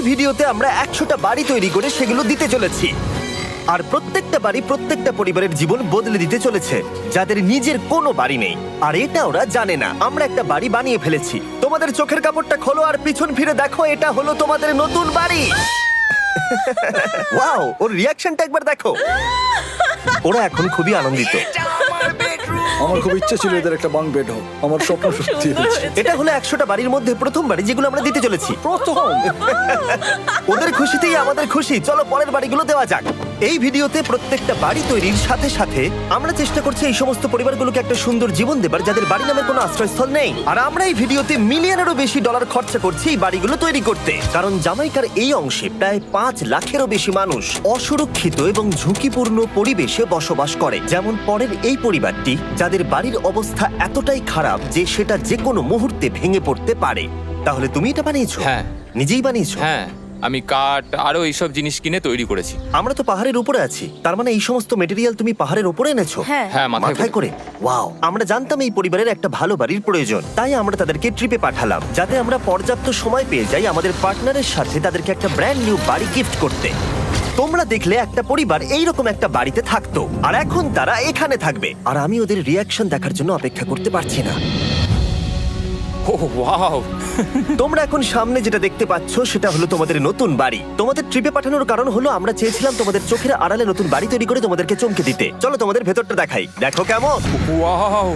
ভিডিওতে আমরা 100টা বাড়ি তৈরি করে সেগুলো দিতে চলেছি। আর প্রত্যেকটা বাড়ি প্রত্যেকটা পরিবারের জীবন বদলে দিতে চলেছে, যাদের নিজের কোনো বাড়ি নেই। আর এটা ওরা জানে না। আমরা একটা বাড়ি বানিয়ে ফেলেছি। তোমাদের চোখের কাপড়টা খোলো আর পিছন ফিরে দেখো, এটা হলো তোমাদের নতুন বাড়ি। ওয়াও, ওর রিয়াকশনটা একবার দেখো। ওরা এখন খুবই আনন্দিত। আমার খুব ইচ্ছে ছিল এদের একটা বাঙ্ক বেড হোক, আমার স্বপ্ন সত্যি হয়েছে। এটা হলো 100টা বাড়ির মধ্যে প্রথম বাড়ি যেগুলো আমরা দিতে চলেছি। প্রথম ওদের খুশিতেই আমাদের খুশি। চলো পরের বাড়িগুলো দেওয়া যাক। এই ভিডিওতে প্রত্যেকটা বাড়ি তৈরির সাথে সাথে আমরা চেষ্টা করছি এই সমস্ত পরিবারগুলোকে একটা সুন্দর জীবন দেবার যাদের বাড়ি নামের কোনো আশ্রয়স্থল নেই। আর আমরা এই ভিডিওতে মিলিয়নেরও বেশি ডলার খরচা করছি এই বাড়িগুলো তৈরি করতে, কারণ জামাইকার এই অংশে প্রায় 5 লাখেরও বেশি মানুষ অসুরক্ষিত এবং ঝুঁকিপূর্ণ পরিবেশে বসবাস করে। যেমন পরের এই পরিবারটি, যাদের বাড়ির অবস্থা এতটাই খারাপ যে সেটা যে কোনো মুহূর্তে ভেঙে পড়তে পারে। তাহলে তুমি এটা বানিয়েছো? হ্যাঁ। নিজেই বানিয়েছো? হ্যাঁ, আমি কাঠ আরো এইসব জিনিস কিনে তৈরি করেছি। আমরা তো পাহাড়ের উপরে আছি, তার মানে এই সমস্ত মেটেরিয়াল তুমি পাহাড়ের উপরে এনেছো? হ্যাঁ। হ্যাঁ, মাথায় করে। ওয়াও, আমরা জানতাম এই পরিবারের একটা ভালো বাড়ির প্রয়োজন, তাই আমরা তাদেরকে ট্রিপে পাঠালাম যাতে আমরা পর্যাপ্ত সময় পেয়ে যাই আমাদের পার্টনারের সাথে তাদেরকে একটা ব্র্যান্ড নিউ বাড়ি গিফট করতে। তোমরা দেখলে একটা পরিবার এইরকম একটা বাড়িতে থাকতো, আর এখন তারা এখানে থাকবে। আর আমি ওদের রিয়াকশন দেখার জন্য অপেক্ষা করতে পারছি না। ও ওয়াও! তোমরা এখন সামনে যেটা দেখতে পাচ্ছ সেটা হলো তোমাদের নতুন বাড়ি। তোমাদের ট্রিপে পাঠানোর কারণ হলো আমরা চেয়েছিলাম তোমাদের চোখের আড়ালে নতুন বাড়ি তৈরি করে তোমাদেরকে চমকে দিতে। চলো তোমাদের ভেতরটা দেখাই, দেখো কেমন। ওয়াও!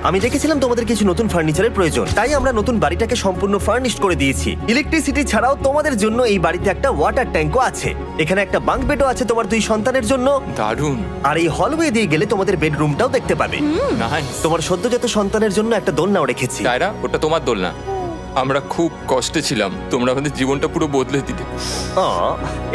আমি দেখেছিলাম তোমাদের কিছু নতুন ফার্নিচারের প্রয়োজন, তাই আমরা নতুন বাড়িটাকে সম্পূর্ণ ফার্নিশড করে দিয়েছি। ইলেকট্রিসিটি ছাড়াও তোমাদের জন্য এই বাড়িতে একটা ওয়াটার ট্যাঙ্কও আছে। এখানে একটা বাঙ্ক বেডও আছে তোমার 2 সন্তানের জন্য। দারুণ! আর এই হলওয়ে দিয়ে গেলে তোমাদের বেডরুমটাও দেখতে পাবে। নাইস! তোমার সদ্যজাত সন্তানের জন্য একটা দোলনাও রেখেছি। টায়রা, ওটা তোমার দোলনা। আমরা খুব কষ্টে ছিলাম, তোমরা আমাদের জীবনটা পুরো বদলে দিতে।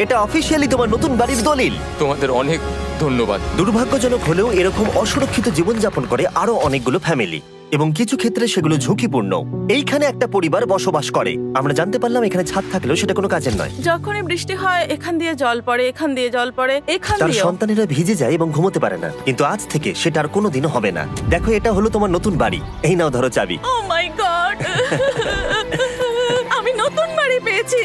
এটা অফিসিয়ালি তোমার নতুন বাড়ির দলিল। তোমাদের অনেক ধন্যবাদ। দুর্ভাগ্যজনক হলেও এরকম অসুরক্ষিত জীবনযাপন করে আরো অনেকগুলো ফ্যামিলি, এবং কিছু ক্ষেত্রে সেগুলো ঝুঁকিপূর্ণ। এইখানে একটা পরিবার বসবাস করে। আমরা জানতে পারলাম এখানে ছাদ থাকলেও সেটা কোনো কাজের নয়। যখনই বৃষ্টি হয় এখান দিয়ে জল পড়ে, এখান দিয়ে জল পড়ে, এখান তার দিয়ে। সন্তানেরা ভিজে যায় এবং ঘুমোতে পারে না, কিন্তু আজ থেকে সেটা আর কোনোদিনও হবে না। দেখো, এটা হলো তোমার নতুন বাড়ি। এই নাও, ধরো চাবি। ও মাই গড! আমি নতুন বাড়ি পেয়েছি।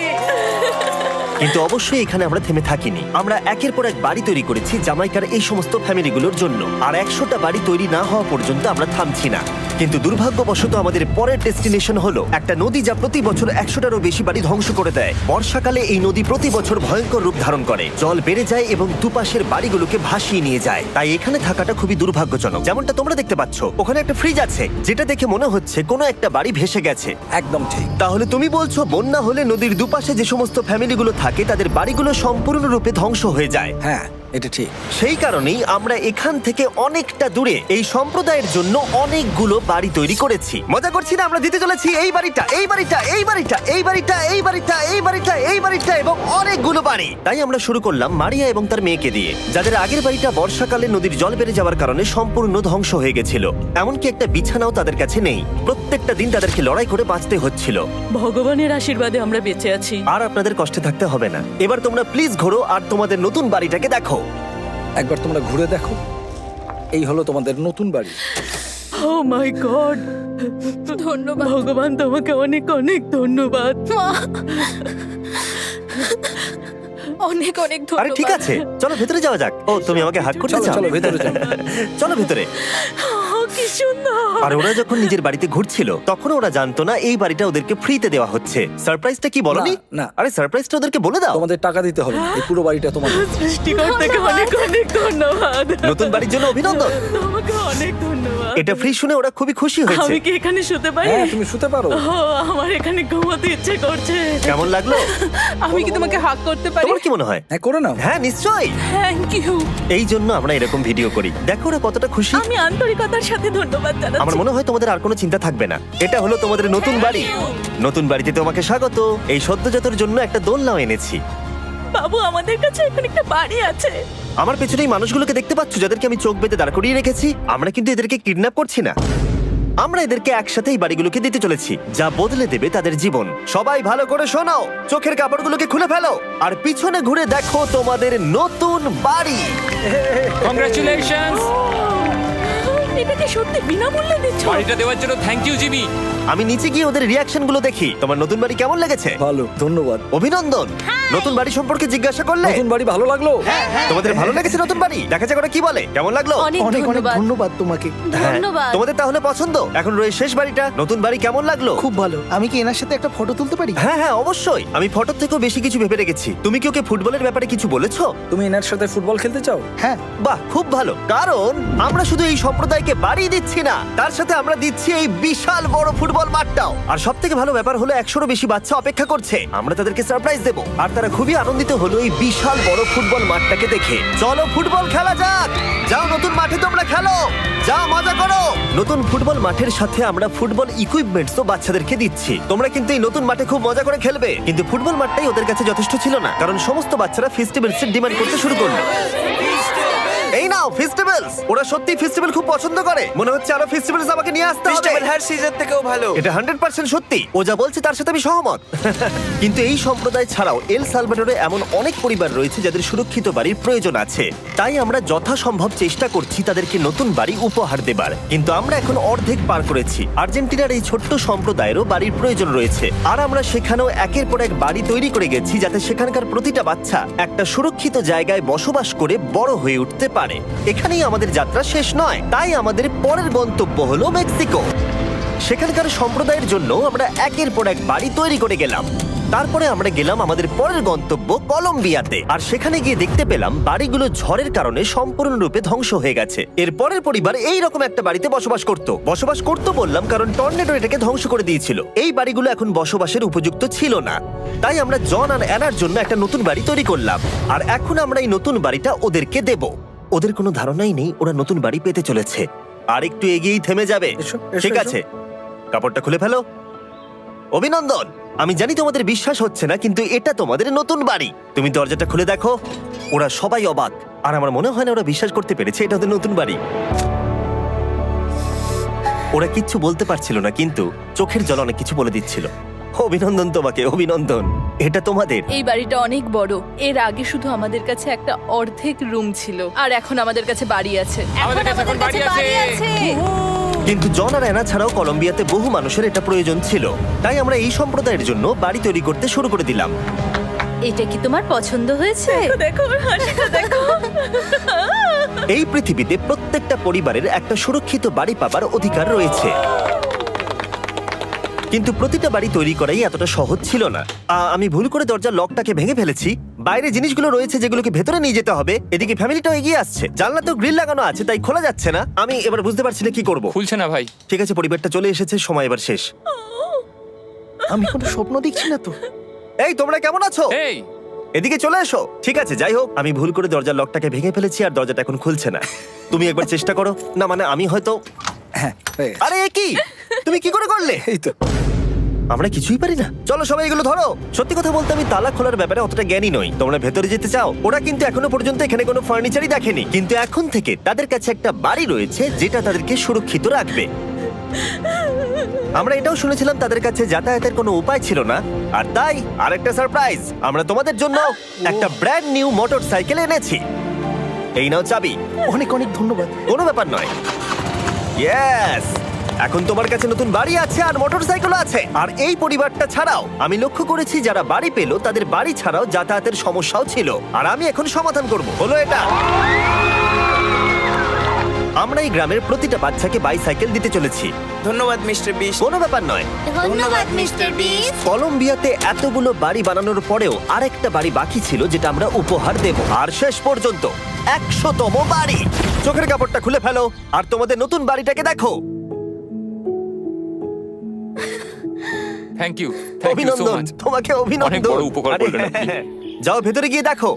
কিন্তু অবশ্যই এখানে আমরা থেমে থাকিনি। আমরা একের পর এক বাড়ি তৈরি করেছি জামাইকার এই সমস্ত ফ্যামিলিগুলোর জন্য। আর 100টা বাড়ি তৈরি না হওয়া পর্যন্ত আমরা থামছি না। কিন্তু দুর্ভাগ্যবশত আমাদের পরের ডেস্টিনেশন হলো একটা নদী যা প্রতি বছর 100টারও বেশি বাড়ি ধ্বংস করে দেয়। বর্ষাকালে এই নদী প্রতি বছর ভয়ঙ্কর রূপ ধারণ করে, জল বেড়ে যায় এবং দুপাশের বাড়িগুলোকে ভাসিয়ে নিয়ে যায়। তাই এখানে থাকাটা খুবই দুর্ভাগ্যজনক। যেমনটা তোমরা দেখতে পাচ্ছ, ওখানে একটা ফ্রিজ আছে যেটা দেখে মনে হচ্ছে কোনো একটা বাড়ি ভেসে গেছে। একদম ঠিক। তাহলে তুমি বলছো বন্যা হলে নদীর দুপাশে যে সমস্ত ফ্যামিলিগুলো থাকে তাদের বাড়িগুলো সম্পূর্ণরূপে ধ্বংস হয়ে যায়। হ্যাঁ, এটা ঠিক। সেই কারণেই আমরা এখান থেকে অনেকটা দূরে এই সম্প্রদায়ের জন্য অনেকগুলো বাড়ি তৈরি করেছি। মজা করছি না? আমরা দিতে চলেছি এই বাড়িটা, এই বাড়িটা, এই বাড়িটা, এই বাড়িটা, এই বাড়িটা, এই বাড়িটা, এই বাড়িটা এবং অনেকগুলো বাড়ি। তাই আমরা শুরু করলাম মারিয়া এবং তার মেয়েকে দিয়ে, যাদের আগের বাড়িটা বর্ষাকালে নদীর জল বেড়ে যাওয়ার কারণে সম্পূর্ণ ধ্বংস হয়ে গেছিল। এমনকি একটা বিছানাও তাদের কাছে নেই। প্রত্যেকটা দিন তাদেরকে লড়াই করে বাঁচতে হচ্ছিল। ভগবানের আশীর্বাদে আমরা বেঁচে আছি। আর আপনাদের কষ্টে থাকতে হবে না। এবার তোমরা প্লিজ ঘোরো আর তোমাদের নতুন বাড়িটাকে দেখো। একবার তোমরা ঘুরে দেখো, এই হলো তোমাদের নতুন বাড়ি। ও মাই গড! ধন্যবাদ ভগবান, তোমাকে অনেক অনেক ধন্যবাদ। অনেক অনেক আরে ধন্যবাদ। ঠিক আছে, চলো ভেতরে যাওয়া যাক। ও, তুমি আমাকে হাত করতে চলো চাও? চলো ভেতরে চলো। চলো ভেতরে। ও, কি সুন্দর! আর ওরা যখন নিজের বাড়িতে ঘুরছিল তখন ওরা জানতো না এই বাড়িটা ওদেরকে ফ্রিতে দেওয়া হচ্ছে। সারপ্রাইজটা কি বলনি? না, না। আরে সারপ্রাইজটা ওদেরকে বলে দাও। তোমাদের টাকা দিতে হবে না, এই পুরো বাড়িটা তোমাদের। সৃষ্টিকর্তাকে অনেক অনেক ধন্যবাদ। নতুন বাড়ির জন্য অভিনন্দন। তোমাকে অনেক ধন্যবাদ। এটা ফ্রি শুনে ওরা খুবই খুশি হয়েছে। আমি কি এখানে শুতে পারি? হ্যাঁ, তুমি শুতে পারো। ও, আমার এখানে ঘুমোতে ইচ্ছে করছে। কেমন লাগলো? আমি কি তোমাকে হাগ করতে পারি? তোমার কি মনে হয়? হ্যাঁ, করে নাও। হ্যাঁ, নিশ্চয়ই। Thank you. এই জন্য আমরা এরকম ভিডিও করি। দেখো ওরা কতটা খুশি। আমি আন্তরিকতার সাথে ধন্যবাদ আমার জানাচ্ছি। মনে হয় তোমাদের আর কোনো চিন্তা থাকবে না। এটা হলো তোমাদের নতুন বাড়ি। নতুন বাড়িতে তোমাকে স্বাগত। এই সদ্যজাতর জন্য একটা দোলনাও এনেছি। বাবু, আমাদের কাছে এখন একটা বাড়ি আছে। আমার পেছনে এই মানুষগুলোকে দেখতে পাচ্ছ যাদেরকে আমি চোখ বেঁধে দাঁড় করিয়ে রেখেছি? আমরা কিন্তু এদেরকে কিডন্যাপ করছি না। আমরা এদেরকে একসাথে এই বাড়িগুলোকে দিতে চলেছি, যা বদলে দেবে তাদের জীবন। সবাই ভালো করে শোনো, চোখের কাপড়গুলোকে খুলে ফেলো আর পিছনে ঘুরে দেখো তোমাদের নতুন বাড়ি। কংগ্রাচুলেশনস! এটাকে সত্যি বিনামূল্যে দিচ্ছ? বাড়িটা দেওয়ার জন্য থ্যাংক ইউ জিমি। আমি নিচে গিয়ে ওদের রিয়াকশন গুলো দেখি। তোমার নতুন বাড়ি কেমন লেগেছে? ভালো, ধন্যবাদ। অভিনন্দন। নতুন বাড়ি সম্পর্কে জিজ্ঞাসা করলে? নতুন বাড়ি ভালো লাগলো? তোমাদের ভালো লেগেছে নতুন বাড়ি? দেখা যাক ওরা কি বলে। কেমন লাগলো? অনেক অনেক অনেক ধন্যবাদ। ধন্যবাদ তোমাকে। হ্যাঁ, ধন্যবাদ। তোমাদের তাহলে পছন্দ? এখন রয়েছে শেষ বাড়িটা। নতুন বাড়ি কেমন লাগলো? খুব ভালো। আমি কি এনার সাথে একটা ফটো তুলতে পারি? হ্যাঁ হ্যাঁ অবশ্যই। আমি ফটোর থেকেও বেশি কিছু ভেবে রেখেছি। তুমি কি ওকে ফুটবলের ব্যাপারে কিছু বলেছো? তুমি এনার সাথে ফুটবল খেলতে চাও? হ্যাঁ। বাহ, খুব ভালো। কারণ আমরা শুধু এই সম্প্রদায়কে বাড়ি দিচ্ছি না, তার সাথে আমরা দিচ্ছি এই বিশাল বড় ফুটবল মাঠটাও। আর সব থেকে ভালো ব্যাপার হলো 100-রও বেশি বাচ্চা অপেক্ষা করছে। আমরা তাদেরকে সারপ্রাইজ দেবো, আর তারা খুবই আনন্দিত হলো এই বিশাল বড় ফুটবল মাঠটাকে দেখে। চলো ফুটবল খেলা যাক। যাও নতুন মাঠে তোমরা খেলো, যাও মজা করো। নতুন ফুটবল মাঠের সাথে আমরা ফুটবল ইকুইপমেন্টসও বাচ্চাদেরকে দিচ্ছি। তোমরা কিন্তু এই নতুন মাঠে খুব মজা করে খেলবে। কিন্তু ফুটবল মাঠটাই ওদের কাছে যথেষ্ট ছিল না, কারণ সমস্ত বাচ্চারা ফেস্টিভ্যালসের ডিমান্ড করতে শুরু করলো। এই নাও ফেস্টিভ্যালস। ওরা সত্যি ফেস্টিভ্যাল খুব পছন্দ করে। মনে হচ্ছে আরো ফেস্টিভ্যালস আমাকে নিয়ে আসতে হবে। হার সিজন থেকেও ভালো। এটা 100% সত্যি। ও যা বলছে তার সাথে আমি সহমত। কিন্তু এই সম্প্রদায় ছাড়াও এল সালভাডোরে এমন অনেক পরিবার রয়েছে যাদের সুরক্ষিত বাড়ির প্রয়োজন আছে। তাই আমরা যথাসম্ভব চেষ্টা করছি তাদেরকে নতুন বাড়ি উপহার দেবার। কিন্তু আমরা এখন অর্ধেক পার করেছি। আর্জেন্টিনার এই ছোট্ট সম্প্রদায়েরও বাড়ির প্রয়োজন রয়েছে, আর আমরা সেখানেও একের পর এক বাড়ি তৈরি করে গেছি যাতে সেখানকার প্রতিটা বাচ্চা একটা সুরক্ষিত জায়গায় বসবাস করে বড় হয়ে উঠতে পারে। এখানেই আমাদের যাত্রা শেষ নয়, তাই আমাদের পরের গন্তব্য হলো মেক্সিকো। সেখানকার সম্প্রদায়ের জন্য আমরা একের পর এক বাড়ি তৈরি করে গেলাম। তারপরে আমরা গেলাম আমাদের পরের গন্তব্য কলম্বিয়াতে, আর সেখানে গিয়ে দেখতে পেলাম বাড়িগুলো ঝড়ের কারণে সম্পূর্ণরূপে ধ্বংস হয়ে গেছে। এর পরের পরিবার এই রকম একটা বাড়িতে বসবাস করত বললাম কারণ টর্নেডো এটাকে ধ্বংস করে দিয়েছিল। এই বাড়িগুলো এখন বসবাসের উপযুক্ত ছিল না, তাই আমরা জন আর অ্যানার জন্য একটা নতুন বাড়ি তৈরি করলাম। আর এখন আমরা এই নতুন বাড়িটা ওদেরকে দেব। ওদের কোনো ধারণাই নেই ওরা নতুন বাড়ি পেতে চলেছে। আর একটু এগিয়েই থেমে যাবে। এসো, এসো, ঠিক এসো। আছে, কাপড়টা খুলে ফেলো। অভিনন্দন। আমি জানি তোমাদের বিশ্বাস হচ্ছে না, কিন্তু এটা তোমাদের নতুন বাড়ি। তুমি দরজাটা খুলে দেখো। ওরা সবাই অবাক, আর আমার মনে হয় না ওরা বিশ্বাস করতে পেরেছে এটা ওদের নতুন বাড়ি। ওরা কিচ্ছু বলতে পারছিল না, কিন্তু চোখের জল অনেক কিছু বলে দিচ্ছিল। অভিনন্দন তোমাকে, অভিনন্দন। এটা তোমাদের। এই বাড়িটা অনেক বড়। এর আগে শুধু আমাদের কাছে একটা অর্ধেক রুম ছিল, আর এখন আমাদের কাছে বাড়ি আছে। আমাদের কাছে এখন বাড়ি আছে। কিন্তু জন আর অ্যানা ছাড়াও কলম্বিয়াতে বহু মানুষের এটা প্রয়োজন ছিল, তাই আমরা এই সম্প্রদায়ের জন্য বাড়ি তৈরি করতে শুরু করে দিলাম। এটা কি তোমার পছন্দ হয়েছে? দেখো ওর হাসিটা দেখো। এই পৃথিবীতে প্রত্যেকটা পরিবারের একটা সুরক্ষিত বাড়ি পাবার অধিকার রয়েছে, কিন্তু প্রতিটা বাড়ি তৈরি করাই এতটা সহজ ছিল না। আমি ভুল করে দরজার লকটাকে ভেঙে ফেলেছি। বাইরে জিনিসগুলো রয়েছে যেগুলোকে ভেতরে নিয়ে যেতে হবে। এদিকে ফ্যামিলিটাও এগিয়ে আসছে। জানলা তো গ্রিল লাগানো আছে, তাই খোলা যাচ্ছে না। আমি এবার বুঝতে পারছি না কি করব। খুলছে না ভাই। ঠিক আছে, পরিবারটা চলে এসেছে, সময় এবার শেষ। আমি কোনো স্বপ্ন দেখছি না তো। এই তোমরা কেমন আছো? এই এদিকে চলে এসো। ঠিক আছে, যাই হোক, আমি ভুল করে দরজার লকটাকে ভেঙে ফেলেছি আর দরজাটা এখন খুলছে না। তুমি একবার চেষ্টা করো না, মানে আমি হয়তো। হ্যাঁ, হয়ে গেছে। আরে এ কি, তুমি কি করে করলে? এই তো। আমরা কিছুই পারি না। চলো সবাই এগুলো ধরো। সত্যি কথা বলতে আমি তালা খোলার ব্যাপারে অতটা জ্ঞানী নই। তোমরা ভেতরে যেতে চাও? ওরা কিন্তু এখনো পর্যন্ত এখানে কোনো ফার্নিচারই দেখেনি, কিন্তু এখন থেকে তাদের কাছে একটা বাড়ি রয়েছে যেটা তাদেরকে সুরক্ষিত রাখবে। আমরা এটাও শুনেছিলাম তাদের কাছে যাতায়াতের কোনো উপায় ছিল না, আর তাই আরেকটা সারপ্রাইজ, আমরা তোমাদের জন্য একটা ব্র্যান্ড নিউ মোটরসাইকেল এনেছি। এই নাও চাবি। অনেক অনেক ধন্যবাদ। কোনো ব্যাপার নয়। ইয়েস, এখন তোমার কাছে নতুন বাড়ি আছে আর মোটরসাইকেল আছে। আর এই পরিবারটা ছাড়াও আমি লক্ষ্য করেছি যারা বাড়ি পেল তাদের বাড়ি ছাড়াও যাতায়াতের সমস্যাও ছিল, আর আমি এখন সমাধান করব। হলো এটা। আমরা এই গ্রামের প্রতিটা বাচ্চাকে বাইসাইকেল দিতে চলেছি। ধন্যবাদ মিস্টার বিস্ট। কোনো ব্যাপার নয়। ধন্যবাদ মিস্টার বিস্ট। কলম্বিয়াতে এতগুলো বাড়ি বানানোর পরেও আরেকটা বাড়ি বাকি ছিল যেটা আমরা উপহার দেব। আর শেষ পর্যন্ত 100তম বাড়ি। চোখের কাপড়টা খুলে ফেলো আর তোমাদের নতুন বাড়িটাকে দেখো। থ্যাংক ইউ সো অভিনন্দন, মাচ। তোমাকে অভিনন্দন। অনেক বড় উপকার আরে, করলেন আপনি। যাও ভেতরে গিয়ে দেখো।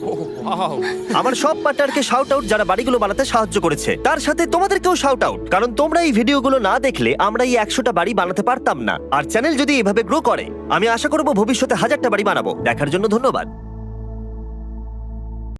ওয়াও। আমার সব পার্টনারকে শাউট আউট যারা বাড়িগুলো বানাতে সাহায্য করেছে। তার সাথে তোমাদেরকেও শাউট আউট, কারণ তোমরা এই ভিডিওগুলো না দেখলে আমরা এই 100টা বাড়ি বানাতে পারতাম না। আর চ্যানেল যদি এভাবে গ্রো করে, আমি আশা করব ভবিষ্যতে 1000টা বাড়ি বানাবো। দেখার জন্য ধন্যবাদ।